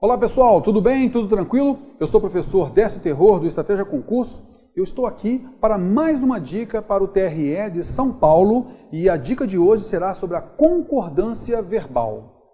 Olá pessoal, tudo bem? Tudo tranquilo? Eu sou o professor Décio Terror do Estratégia Concurso. Eu estou aqui para mais uma dica para o TRE de São Paulo e a dica de hoje será sobre a concordância verbal.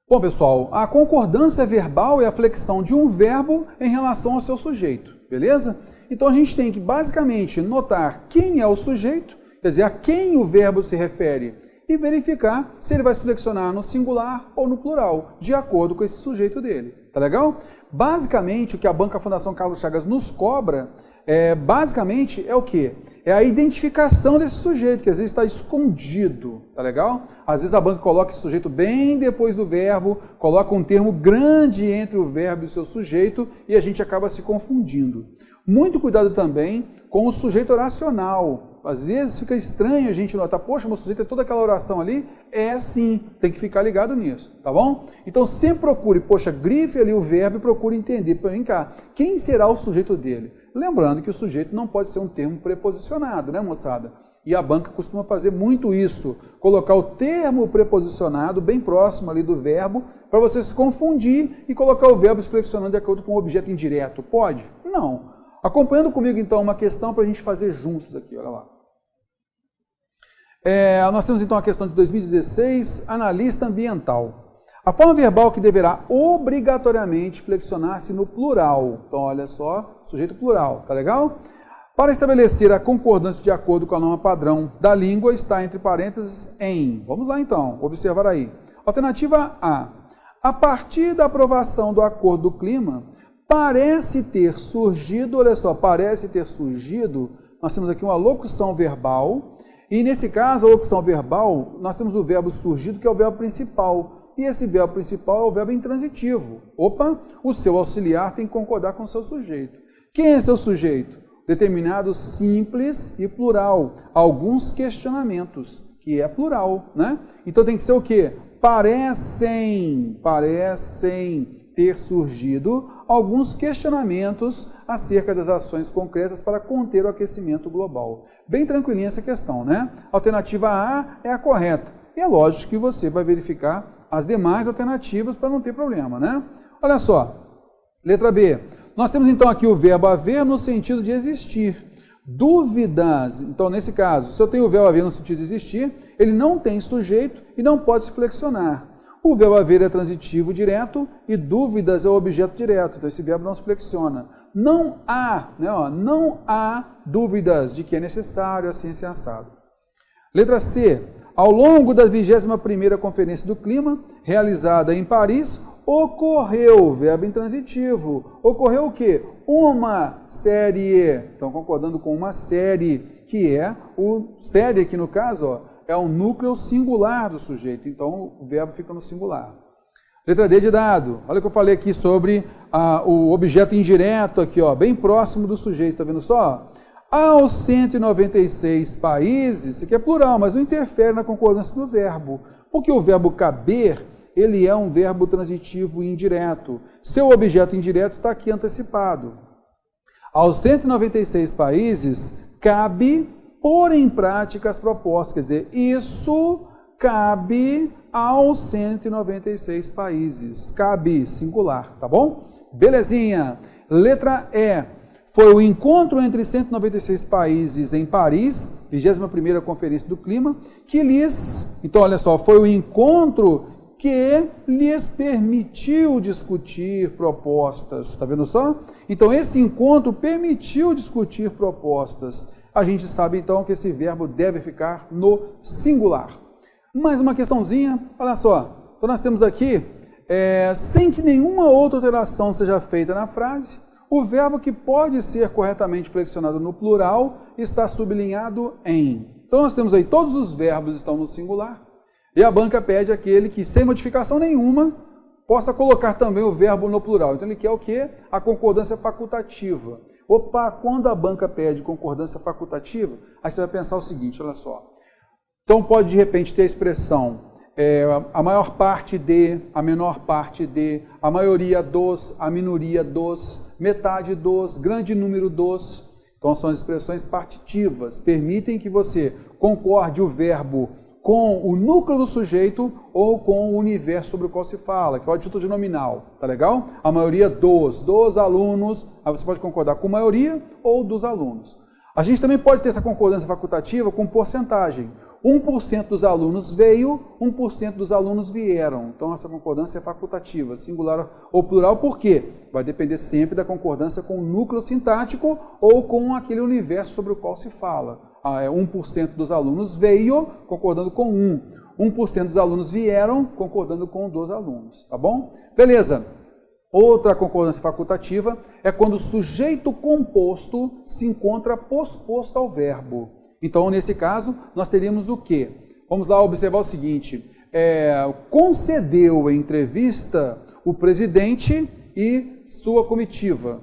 Bom pessoal, a concordância verbal é a flexão de um verbo em relação ao seu sujeito, beleza? Então a gente tem que basicamente notar quem é o sujeito, quer dizer, a quem o verbo se refere, e verificar se ele vai se flexionar no singular ou no plural, de acordo com esse sujeito dele. Tá legal? Basicamente, o que a Banca Fundação Carlos Chagas nos cobra, basicamente, é o quê? É a identificação desse sujeito, que às vezes está escondido, tá legal? Às vezes a banca coloca esse sujeito bem depois do verbo, coloca um termo grande entre o verbo e o seu sujeito, e a gente acaba se confundindo. Muito cuidado também com o sujeito oracional. Às vezes fica estranho a gente notar, poxa, meu sujeito é toda aquela oração ali? É sim, tem que ficar ligado nisso, tá bom? Então sempre procure, poxa, grife ali o verbo e procure entender, vem cá, quem será o sujeito dele? Lembrando que o sujeito não pode ser um termo preposicionado, né, moçada? E a banca costuma fazer muito isso, colocar o termo preposicionado bem próximo ali do verbo, para você se confundir e colocar o verbo se flexionando de acordo com o objeto indireto. Pode? Não. Acompanhando comigo então uma questão para a gente fazer juntos aqui, olha lá. Nós temos então a questão de 2016, analista ambiental. A forma verbal que deverá obrigatoriamente flexionar-se no plural. Então, olha só, sujeito plural, tá legal? Para estabelecer a concordância de acordo com a norma padrão da língua, está entre parênteses em. Vamos lá então, observar aí. Alternativa A. A partir da aprovação do acordo do clima, parece ter surgido, olha só, parece ter surgido, nós temos aqui uma locução verbal. E nesse caso, a locução verbal, nós temos o verbo surgido, que é o verbo principal. E esse verbo principal é o verbo intransitivo. Opa, o seu auxiliar tem que concordar com o seu sujeito. Quem é seu sujeito? Determinado simples e plural. Alguns questionamentos, que é plural, né? Então tem que ser o quê? Parecem ter surgido alguns questionamentos acerca das ações concretas para conter o aquecimento global. Bem tranquilinha essa questão, né? A alternativa A é a correta. E é lógico que você vai verificar as demais alternativas para não ter problema, né? Olha só, letra B. Nós temos então aqui o verbo haver no sentido de existir. Dúvidas, então nesse caso, se eu tenho o verbo haver no sentido de existir, ele não tem sujeito e não pode se flexionar. O verbo haver é transitivo direto e dúvidas é o objeto direto, então esse verbo não se flexiona. Não há, né, não há dúvidas de que é necessário assim ser assado. Letra C. Ao longo da 21ª Conferência do Clima, realizada em Paris, ocorreu, verbo intransitivo, ocorreu o quê? Uma série, então concordando com uma série, que é o série aqui no caso, ó, é um núcleo singular do sujeito, então o verbo fica no singular. Letra D de dado, olha o que eu falei aqui sobre o objeto indireto aqui, ó, bem próximo do sujeito, tá vendo só? Aos 196 países, isso aqui é plural, mas não interfere na concordância do verbo, porque o verbo caber, ele é um verbo transitivo indireto. Seu objeto indireto está aqui antecipado. Aos 196 países, cabe pôr em prática as propostas, quer dizer, isso cabe aos 196 países. Cabe, singular, tá bom? Belezinha. Letra E. Foi o encontro entre 196 países em Paris, 21ª Conferência do Clima, que lhes, então olha só, foi o encontro que lhes permitiu discutir propostas, está vendo só? Então esse encontro permitiu discutir propostas. A gente sabe então que esse verbo deve ficar no singular. Mais uma questãozinha, olha só, então nós temos aqui, sem que nenhuma outra alteração seja feita na frase, o verbo que pode ser corretamente flexionado no plural está sublinhado em. Então nós temos aí, todos os verbos estão no singular, e a banca pede aquele que, sem modificação nenhuma, possa colocar também o verbo no plural. Então ele quer o quê? A concordância facultativa. Opa, quando a banca pede concordância facultativa, aí você vai pensar o seguinte, olha só. Então pode de repente ter a expressão a maior parte de, a menor parte de, a maioria dos, a minoria dos, metade dos, grande número dos. Então são as expressões partitivas, permitem que você concorde o verbo com o núcleo do sujeito ou com o universo sobre o qual se fala, que é o atitude nominal, tá legal? A maioria dos alunos, aí você pode concordar com a maioria ou dos alunos. A gente também pode ter essa concordância facultativa com porcentagem. 1% dos alunos veio, 1% dos alunos vieram. Então essa concordância é facultativa, singular ou plural, por quê? Vai depender sempre da concordância com o núcleo sintático ou com aquele universo sobre o qual se fala. 1% dos alunos veio, concordando com 1% dos alunos vieram, concordando com 2 alunos, tá bom? Beleza. Outra concordância facultativa é quando o sujeito composto se encontra posposto ao verbo. Então, nesse caso, nós teríamos o quê? Vamos lá observar o seguinte, concedeu a entrevista o presidente e sua comitiva.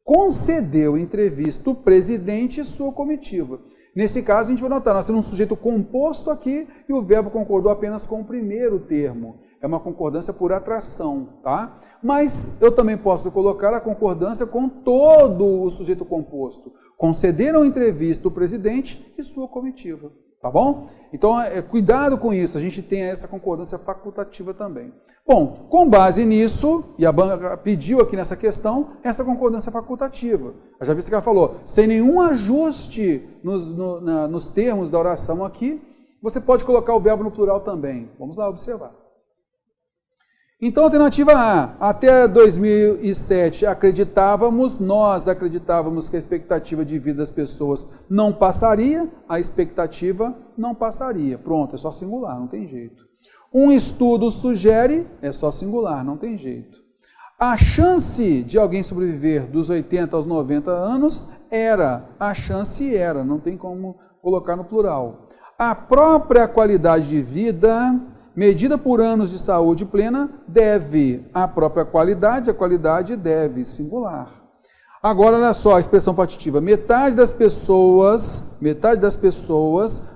Concedeu entrevista o presidente e sua comitiva. Nesse caso, a gente vai notar, nós temos um sujeito composto aqui e o verbo concordou apenas com o primeiro termo. É uma concordância por atração, tá? Mas eu também posso colocar a concordância com todo o sujeito composto. Concederam entrevista o presidente e sua comitiva, tá bom? Então, cuidado com isso, a gente tem essa concordância facultativa também. Bom, com base nisso, e a banca pediu aqui nessa questão, essa concordância facultativa. Eu já vi que ela falou, sem nenhum ajuste nos termos da oração aqui, você pode colocar o verbo no plural também. Vamos lá observar. Então, alternativa A, até 2007 nós acreditávamos que a expectativa de vida das pessoas não passaria, a expectativa não passaria. Pronto, é só singular, não tem jeito. Um estudo sugere, é só singular, não tem jeito. A chance de alguém sobreviver dos 80 aos 90 anos a chance era, não tem como colocar no plural. A própria qualidade de vida, medida por anos de saúde plena, deve. A própria qualidade, a qualidade deve, singular. Agora, olha só a expressão partitiva. Metade das pessoas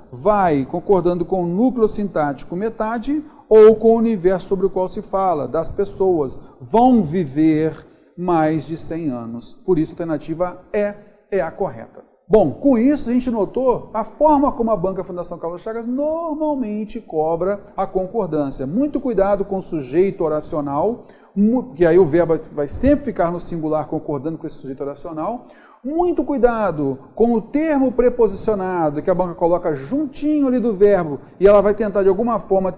vai, concordando com o núcleo sintático, metade, ou com o universo sobre o qual se fala, das pessoas, vão viver mais de 100 anos. Por isso, a alternativa é a correta. Bom, com isso a gente notou a forma como a Banca Fundação Carlos Chagas normalmente cobra a concordância. Muito cuidado com o sujeito oracional, que aí o verbo vai sempre ficar no singular concordando com esse sujeito oracional. Muito cuidado com o termo preposicionado, que a banca coloca juntinho ali do verbo, e ela vai tentar de alguma forma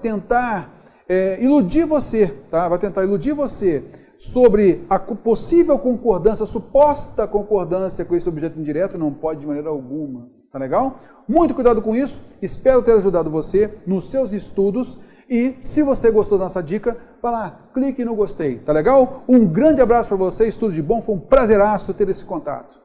iludir você, tá? Vai tentar iludir você sobre a possível concordância, a suposta concordância com esse objeto indireto, não pode de maneira alguma, tá legal? Muito cuidado com isso, espero ter ajudado você nos seus estudos e se você gostou da nossa dica, vai lá, clique no gostei, tá legal? Um grande abraço para vocês, tudo de bom, foi um prazeraço ter esse contato.